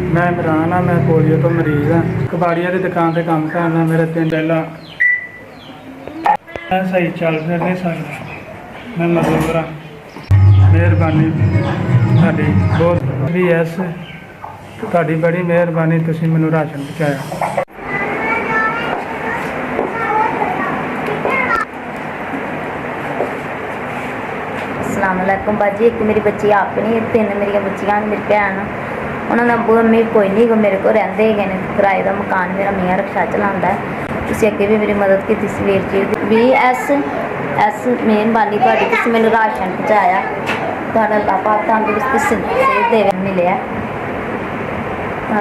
मैं इमरान हाँ, मैं पोलियो तो मरीज़ हाँ। कबाड़िया की दुकान से काम करना। मेरे 3 पहला मैं सही चल फिर नहीं सकता। मैं मजदूर हाँ। मेहरबानी ਤੁਹਾਡੀ बहुत भी एस ਤੁਹਾਡੀ बड़ी मेहरबानी, ਤੁਸੀਂ ਮੈਨੂੰ राशन पहुँचाया। अस्सलामुअलैकुम बाजी। एक मेरी बच्ची अपनी, 3 मेरिया बच्चियां, मेरी भैन, उन्होंने अबू अम्मी कोई नहीं मेरे को रेंदे है ने। किराए का मकान मेरा मियाँ रिक्शा चलाता है। तुसीं अगे भी मेरी मदद की सवेर चीज भी एस मेहरबानी तुहाडी, तुसीं मैनूं राशन पहुँचाया। तुहाडा अल्लाह पाक तंदुरुस्ती सेहत देवे। मिले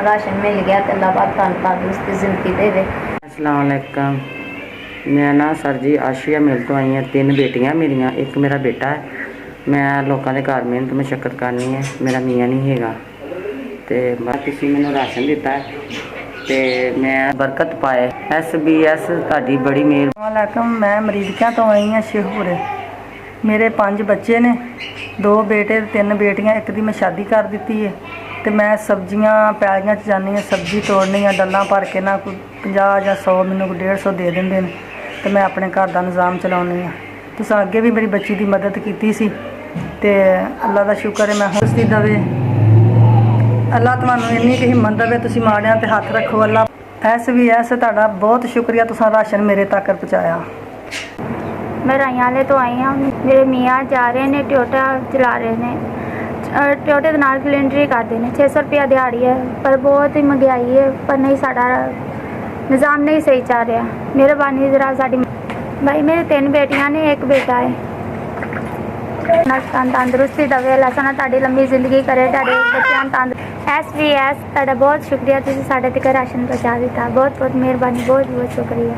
राशन मिल गया तो अल्लाह पाक तंदुरुस्ती जिंदगी देवे। अस्सलाम वालेकुम। मैं ना सर जी आशिया मिल तो आई हैं। 3 बेटियां मेरिया, एक मेरा बेटा है। मैं लोगों के घर मेहनत मशक्कत करनी है। मेरा मियाँ नहीं हैगा तो तुसीं मैनूं राशन दिता है तो मैं बरकत पाए। SBS तुहाडी बड़ी वालेकुम। मैं मरीजकियां तो आई हाँ शेखपुरे। मेरे 5 बच्चे ने, 2 बेटे 3 बेटियां। एक दी मैं शादी कर दी है तो मैं सब्जियां पैलियां च जानी हाँ, सब्जी तोड़नी है। डल्ला भर के ना कोई 50 या 100 मैनूं 150 दे देंगे तो मैं अपने घर का निज़ाम चलानी हाँ। तुसीं अगे भी मेरी बच्ची की मदद की सी ते अल्लाह का शुक्र है। मैं हस्ती दवे अल्लाह तुहानूं इन्नी कि हिम्मत दवे, तुसीं माड़ियां ते हथ रखो। अल्लाह SBS तुहाडा बहुत शुक्रिया, तुसां राशन मेरे तक पहुँचाया। मैं राइयाले तो आई हाँ। मेरे मियाँ जा रहे हैं, टोयोटा चला रहे हैं। टोयोटे के नाल सिलेंडर ही करते हैं। 600 रुपया दिहाड़ी है, पर बहुत ही महंगाई है। पर नहीं, साडा निज़ाम नहीं सही चल रहा। मेहरबानी जरा साडी भाई। मेरे 3 बेटियां ने, एक बेटा है। तंदुरुस्ती दवे अल्लाह सना, ताड़ी लंबी जिंदगी करे। ताड़े बच्चों SBS तुहाडा बहुत शुक्रिया, तुसीं साडे तक राशन पहुँचा दिता। बहुत बहुत मेहरबानी, बहुत बहुत शुक्रिया।